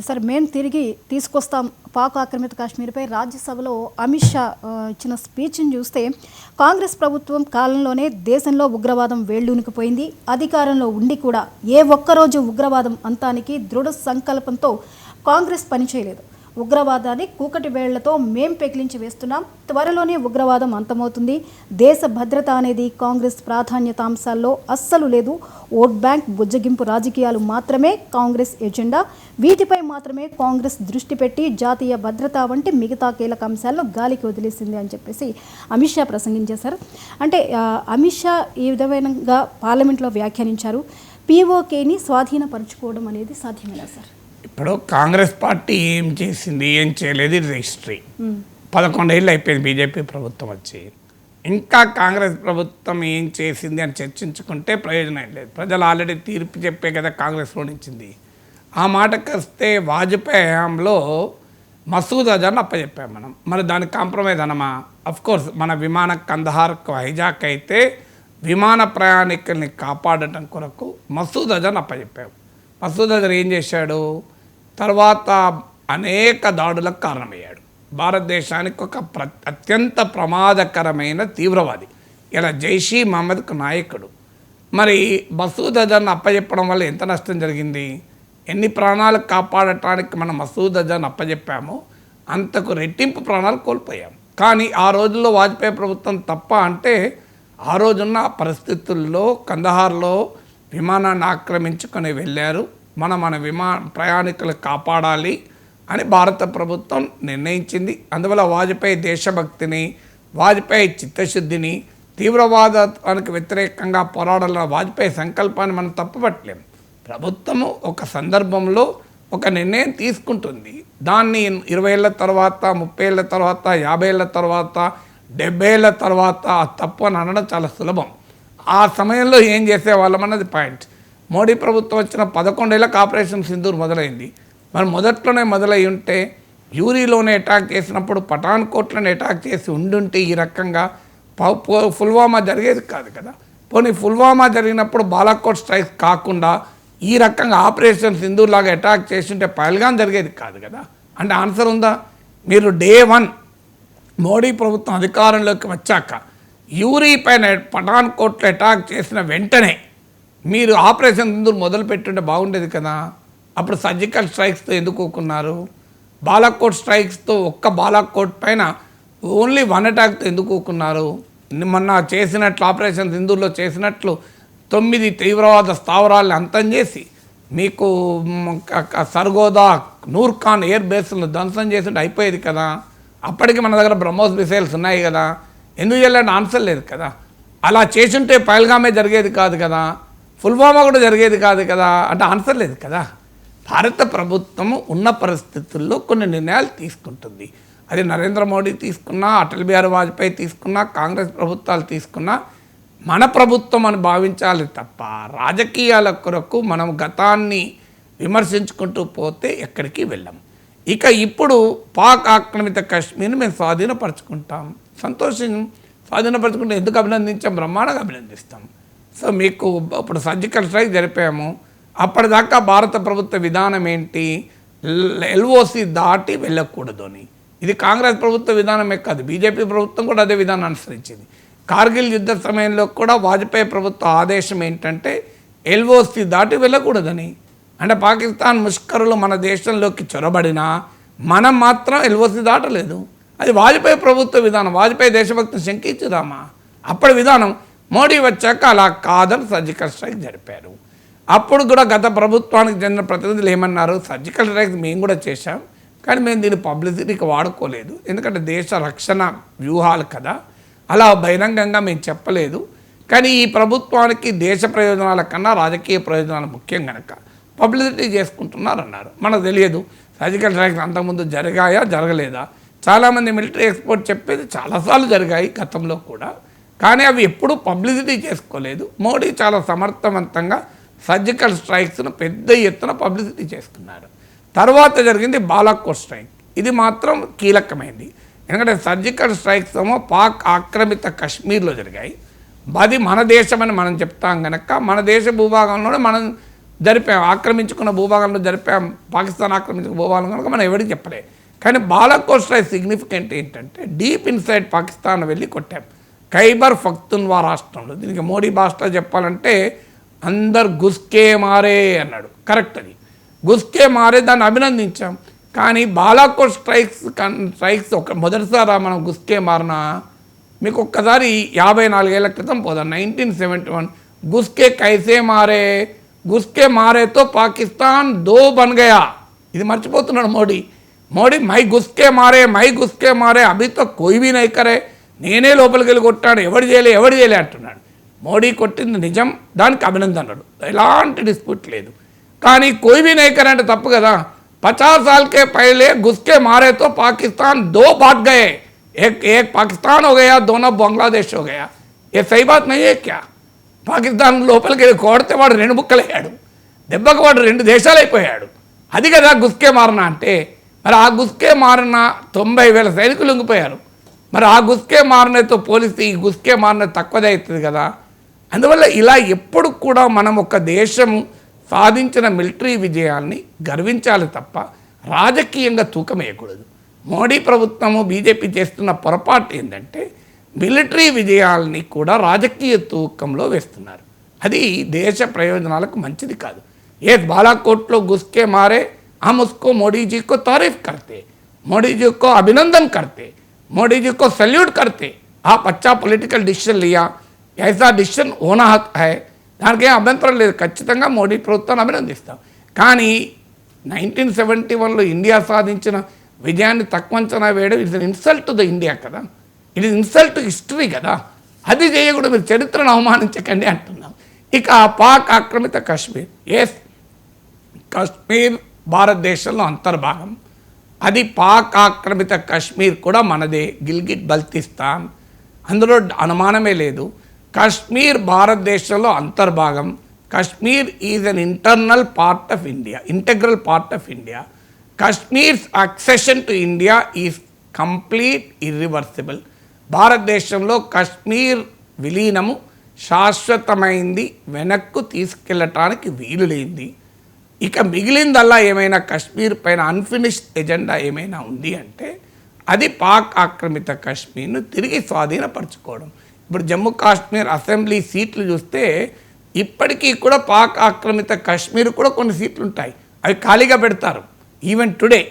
Sir మేము తిరిగి తీసుకొస్తాం పాక్ ఆక్రమిత కాశ్మీర్పై రాజ్యసభలో అమిత్ షా ఇచ్చిన స్పీచ్ని చూస్తే కాంగ్రెస్ ప్రభుత్వం కాలంలోనే దేశంలో ఉగ్రవాదం వేళ్ళూనికిపోయింది. అధికారంలో ఉండి కూడా ఏ ఒక్కరోజు ఉగ్రవాదం అంతానికి దృఢ సంకల్పంతో కాంగ్రెస్ పనిచేయలేదు. ఉగ్రవాదాన్ని కూకటి వేళ్లతో మేం పెకిలించి వేస్తున్నాం. త్వరలోనే ఉగ్రవాదం అంతమవుతుంది. దేశ భద్రత అనేది కాంగ్రెస్ ప్రాధాన్యతాంశాల్లో అస్సలు లేదు. ఓట్ బ్యాంక్ బుజ్జగింపు రాజకీయాలు మాత్రమే కాంగ్రెస్ ఎజెండా. వీటిపై మాత్రమే కాంగ్రెస్ దృష్టి పెట్టి జాతీయ భద్రత వంటి మిగతా కీలక అంశాలను గాలికి వదిలేసింది అని చెప్పేసి అమిత్ షా ప్రసంగించేశారు. అంటే అమిత్ షా ఈ విధంగా పార్లమెంట్లో వ్యాఖ్యానించారు. పీఓకేని స్వాధీనపరచుకోవడం అనేది సాధ్యమేనా సార్? ఇప్పుడు కాంగ్రెస్ పార్టీ ఏం చేసింది, ఏం చేయలేదు, ఇది హిస్టరీ. 11 ఏళ్ళు అయిపోయింది బీజేపీ ప్రభుత్వం వచ్చి. ఇంకా కాంగ్రెస్ ప్రభుత్వం ఏం చేసింది అని చర్చించుకుంటే ప్రయోజనం లేదు. ప్రజలు ఆల్రెడీ తీర్పు చెప్పే కదా కాంగ్రెస్లో నించింది. ఆ మాటకు వస్తే వాజ్పేయి హయాంలో మసూద్ అజర్ని అప్పచెప్పాం మనం. మరి దానికి కాంప్రమైజ్ అనమా? అఫ్కోర్స్ మన విమాన కందహార్కు హైజాక్ అయితే విమాన ప్రయాణికుల్ని కాపాడటం కొరకు మసూద్ అజర్ని అప్పచెప్పాం. మసూద్ అజర్ ఏం చేశాడు? తర్వాత అనేక దాడులకు కారణమయ్యాడు. భారతదేశానికి ఒక అత్యంత ప్రమాదకరమైన తీవ్రవాది. ఇలా జైషీ మహమ్మద్కు నాయకుడు. మరి మసూద్ అజర్ని అప్పచెప్పడం వల్ల ఎంత నష్టం జరిగింది? ఎన్ని ప్రాణాలు కాపాడటానికి మనం మసూద్ అజర్ని అప్పచెప్పామో అంతకు రెట్టింపు ప్రాణాలు కోల్పోయాం. కానీ ఆ రోజుల్లో వాజ్పేయి ప్రభుత్వం తప్ప అంటే ఆ రోజున్న పరిస్థితుల్లో కందహార్లో విమానాన్ని ఆక్రమించుకొని వెళ్ళారు. మన ప్రయాణికులు కాపాడాలి అని భారత ప్రభుత్వం నిర్ణయించింది. అందువల్ల వాజ్పేయి దేశభక్తిని, వాజ్పేయి చిత్తశుద్ధిని, తీవ్రవాదానికి వ్యతిరేకంగా పోరాడాలన్న వాజ్పేయి సంకల్పాన్ని మనం తప్పుపట్టలేం. ప్రభుత్వము ఒక సందర్భంలో ఒక నిర్ణయం తీసుకుంటుంది. దాన్ని 20 ఏళ్ళ తర్వాత, 30 ఏళ్ళ తర్వాత, 50 ఏళ్ళ తర్వాత, 70 ఏళ్ళ తర్వాత తప్పు అని అనడం చాలా సులభం. ఆ సమయంలో ఏం చేసేవాళ్ళం అన్నది పాయింట్. మోడీ ప్రభుత్వం వచ్చిన 11 ఏళ్ళకి ఆపరేషన్ సింధూర్ మొదలైంది. మరి మొదట్లోనే మొదలై ఉంటే, యూరీలోనే అటాక్ చేసినప్పుడు పఠాన్కోట్లోనే అటాక్ చేసి ఉండుంటే ఈ రకంగా పుల్వామా జరిగేది కాదు కదా. పోనీ పుల్వామా జరిగినప్పుడు బాలాకోట్ స్ట్రైక్స్ కాకుండా ఈ రకంగా ఆపరేషన్ సింధూర్ లాగా అటాక్ చేస్తుంటే పహల్గాం జరిగేది కాదు కదా. అంటే ఆన్సర్ ఉందా? మీరు డే 1 మోడీ ప్రభుత్వం అధికారంలోకి వచ్చాక యూరీ పైన పఠాన్కోట్లో అటాక్ చేసిన వెంటనే మీరు ఆపరేషన్ సింధూర్ మొదలు పెట్టుంటే బాగుండేది కదా. అప్పుడు సర్జికల్ స్ట్రైక్స్తో ఎందుకు ఊకున్నారు? బాలాకోట్ స్ట్రైక్స్తో ఒక్క బాలాకోట్ పైన ఓన్లీ 1 అటాక్తో ఎందుకు ఊకున్నారు? మొన్న చేసినట్లు ఆపరేషన్ సింధూర్లో చేసినట్లు 9 తీవ్రవాద స్థావరాలను అంతం చేసి మీకు సర్గోదా, నూర్ఖాన్ ఎయిర్ బేస్లను ధ్వంసం చేసి అయిపోయేది కదా. అప్పటికి మన దగ్గర బ్రహ్మోస్ మిసైల్స్ ఉన్నాయి కదా. ఎందుకు చేయాలని ఆన్సర్ లేదు కదా. అలా చేసుంటే పహల్గామే జరిగేది కాదు కదా, పుల్వామా కూడా జరిగేది కాదు కదా. అంటే ఆన్సర్ లేదు కదా. భారత ప్రభుత్వము ఉన్న పరిస్థితుల్లో కొన్ని నిర్ణయాలు తీసుకుంటుంది. అది నరేంద్ర మోడీ తీసుకున్నా, అటల్ బిహారీ వాజ్పేయి తీసుకున్నా, కాంగ్రెస్ ప్రభుత్వాలు తీసుకున్నా మన ప్రభుత్వం అని భావించాలి తప్ప రాజకీయాల కొరకు మనం గతాన్ని విమర్శించుకుంటూ పోతే ఎక్కడికి వెళ్ళాం. ఇక ఇప్పుడు పాక్ ఆక్రమిత కాశ్మీర్ని మేము స్వాధీనపరచుకుంటాం. సంతోషం, స్వాధీనపరచుకుంటే ఎందుకు అభినందించాం? బ్రహ్మాండంగా అభినందిస్తాం. సో మీకు ఇప్పుడు సర్జికల్ స్ట్రైక్ జరిపాము. అప్పటిదాకా భారత ప్రభుత్వ విధానం ఏంటి? ఎల్ఓసి దాటి వెళ్ళకూడదు అని. ఇది కాంగ్రెస్ ప్రభుత్వ విధానమే కాదు, బీజేపీ ప్రభుత్వం కూడా అదే విధానం అనుసరించింది. కార్గిల్ యుద్ధ సమయంలో కూడా వాజ్పేయి ప్రభుత్వ ఆదేశం ఏంటంటే ఎల్ఓసి దాటి వెళ్ళకూడదని. అంటే పాకిస్తాన్ ముష్కరులు మన దేశంలోకి చొరబడినా మనం మాత్రం ఎల్ఓసి దాటలేదు. అది వాజ్పేయి ప్రభుత్వ విధానం. వాజ్పేయి దేశభక్తిని శంకించుదామా? అప్పటి విధానం. మోడీ వచ్చాక అలా కాదని సర్జికల్ స్ట్రైక్ జరిపారు. అప్పుడు కూడా గత ప్రభుత్వానికి చెందిన ప్రతినిధులు ఏమన్నారు? సర్జికల్ స్ట్రైక్ మేము కూడా చేశాం, కానీ మేము దీన్ని పబ్లిసిటీకి వాడుకోలేదు. ఎందుకంటే దేశ రక్షణ వ్యూహాలు కదా, అలా బహిరంగంగా మేము చెప్పలేదు. కానీ ఈ ప్రభుత్వానికి దేశ ప్రయోజనాల కన్నా రాజకీయ ప్రయోజనాలు ముఖ్యం కనుక పబ్లిసిటీ చేసుకుంటున్నారన్నారు. మనకు తెలియదు సర్జికల్ స్ట్రైక్స్ అంతకుముందు జరిగాయా జరగలేదా. చాలామంది మిలిటరీ ఎక్స్పర్ట్ చెప్పేది చాలాసార్లు జరిగాయి గతంలో కూడా, కానీ అవి ఎప్పుడూ పబ్లిసిటీ చేసుకోలేదు. మోడీ చాలా సమర్థవంతంగా సర్జికల్ స్ట్రైక్స్ను పెద్ద ఎత్తున పబ్లిసిటీ చేసుకున్నారు. తర్వాత జరిగింది బాలాకోట్ స్ట్రైక్. ఇది మాత్రం కీలకమైంది. ఎందుకంటే సర్జికల్ స్ట్రైక్స్ ఏమో పాక్ ఆక్రమిత కశ్మీర్లో జరిగాయి. అది మన దేశమని మనం చెప్తాం కనుక మన దేశ భూభాగంలోనే మనం జరిపాం, ఆక్రమించుకున్న భూభాగంలో జరిపాం, పాకిస్తాన్ ఆక్రమించుకున్న భూభాగం కనుక మనం ఎవరికి చెప్పలే. కానీ బాలాకోట్ స్ట్రైక్ సిగ్నిఫికెంట్ ఏంటంటే డీప్ ఇన్సైడ్ పాకిస్తాన్ వెళ్ళి కొట్టాం. ఖైబర్ పఖ్తూన్ఖ్వా రాష్ట్రంలో, దీనికి మోడీ భాషలో చెప్పాలంటే అందరు గుస్కే మారే అన్నాడు. కరెక్ట్, అది గుస్కే మారే, దాన్ని అభినందించాం. కానీ బాలాకోట్ స్ట్రైక్స్ మొదటిసారి మనం గుస్కే మారిన మీకు ఒక్కసారి 54 ఏళ్ల క్రితం పోదాం. 1971 గుస్కే కైసే మారే, గుస్కే మారేతో పాకిస్తాన్ దో బన్ గయా. ఇది మర్చిపోతున్నాడు మోడీ. మై గుస్కే మారే అభితో కోయి భీ నహీ కరే, నేనే లోపలికి వెళ్ళి కొట్టాడు, ఎవడు చేయలే అంటున్నాడు. మోడీ కొట్టింది నిజం, దానికి అభినందనలు, ఎలాంటి డిస్ప్యూట్ లేదు. కానీ కోయి భీ నహీ కరే అంటే తప్పు కదా. 50 साल के पहले घुसके मारे तो पाकिस्तान 2 बांट गए, एक पाकिस्तान हो गया, दोनों बांग्लादेश हो गया. ये सही बात नहीं है क्या? పాకిస్తాన్ లోపలికి వెళ్ళి కొడితే వాడు 2 ముక్కలయ్యాడు, దెబ్బకు వాడు 2 దేశాలు అయిపోయాడు. అది కదా గుస్కే మారిన అంటే. మరి ఆ గుస్కే మారిన 90,000 సైనికులు లొంగిపోయారు. మరి ఆ గుస్కే మారినతో పోలిస్తే ఈ గుస్కే మారిన తక్కువదే అవుతుంది కదా. అందువల్ల ఇలా ఎప్పుడు కూడా మనం ఒక దేశం సాధించిన మిలిటరీ విజయాల్ని గర్వించాలి తప్ప రాజకీయంగా తూకం వేయకూడదు. మోడీ ప్రభుత్వము బీజేపీ చేస్తున్న పొరపాటు ఏంటంటే మిలిటరీ విజయాల్ని కూడా రాజకీయ తూకంలో వేస్తున్నారు. అది దేశ ప్రయోజనాలకు మంచిది కాదు. ఏ బాలాకోట్లో గుస్కే మారే हम उसको मोदी जी को तारीफ करते, मोदी जी को अभिनंदन करते, मोदी जी को सैल्यूट करते. आप अच्छा पॉलिटिकल डिसीजन लिया, ऐसा डिसीजन होना है, దానికి ఏం అభ్యంతరం లేదు, ఖచ్చితంగా మోడీ ప్రభుత్వాన్ని అభినందిస్తాం. కానీ 1971లో ఇండియా సాధించిన విజయాన్ని తక్కువ అంచనా వేయడం it's an insult to the India కదా, it is insult to history కదా. అది చేయకూడదు, మీరు చరిత్రను అవమానించకండి అంటున్నాం. ఇక పాక్ ఆక్రమిత కాశ్మీర్, ఎస్ కాశ్మీర్ భారతదేశంలో అంతర్భాగం, అది పాక్ ఆక్రమిత కాశ్మీర్ కూడా మనదే, గిల్గిట్ బల్తిస్తాన్, అందులో అనుమానమే లేదు. కాశ్మీర్ భారతదేశంలో అంతర్భాగం. Kashmir is an internal part of India, integral part of India. Kashmir's accession to India is complete irreversible. భారతదేశంలో కాశ్మీర్ విలీనము శాశ్వతమైంది, వెనక్కు తీసుకెళ్ళటానికి వీలు లేనిది. ఇక మిగిలిందల్లా ఏమైనా కాశ్మీర్ పైన అన్ఫినిష్డ్ ఎజెండా ఏమైనా ఉంది అంటే అది పాక్ ఆక్రమిత కాశ్మీర్ను తిరిగి స్వాధీనపరచుకోవడం. ఇప్పుడు జమ్మూ కాశ్మీర్ అసెంబ్లీ సీట్లు చూస్తే ఇప్పటికీ కూడా పాక్ ఆక్రమిత కాశ్మీర్ కూడా కొన్ని సీట్లు ఉంటాయి, అవి ఖాళీగా పెడతారు. ఈవెన్ టుడే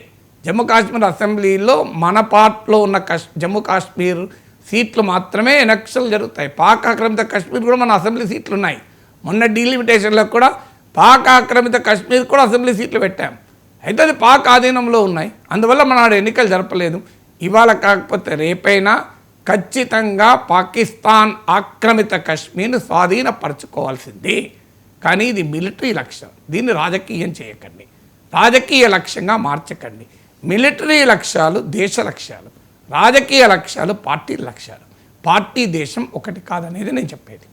జమ్మూ కాశ్మీర్ అసెంబ్లీలో మన పార్ట్లో ఉన్న జమ్మూ కాశ్మీర్ సీట్లు మాత్రమే ఎలక్షన్లు జరుగుతాయి. పాక్ ఆక్రమిత కాశ్మీర్ కూడా మన అసెంబ్లీ సీట్లు ఉన్నాయి. మొన్న డీలిమిటేషన్లో కూడా పాక్ ఆక్రమిత కాశ్మీర్ కూడా అసెంబ్లీ సీట్లు పెట్టాం. అయితే అది పాక్ ఆధీనంలో ఉన్నాయి, అందువల్ల మన ఎన్నికలు జరపలేదు. ఇవాళ కాకపోతే రేపైనా ఖచ్చితంగా పాకిస్తాన్ ఆక్రమిత కాశ్మీర్ను స్వాధీనపరచుకోవాల్సిందే. కానీ ఇది మిలిటరీ లక్ష్యం, దీన్ని రాజకీయం చేయకండి, రాజకీయ లక్ష్యంగా మార్చకండి. మిలిటరీ లక్ష్యాలు దేశ లక్ష్యాలు, రాజకీయ లక్ష్యాలు పార్టీ లక్ష్యాలు. పార్టీ దేశం ఒకటి కాదనేది నేను చెప్పేది.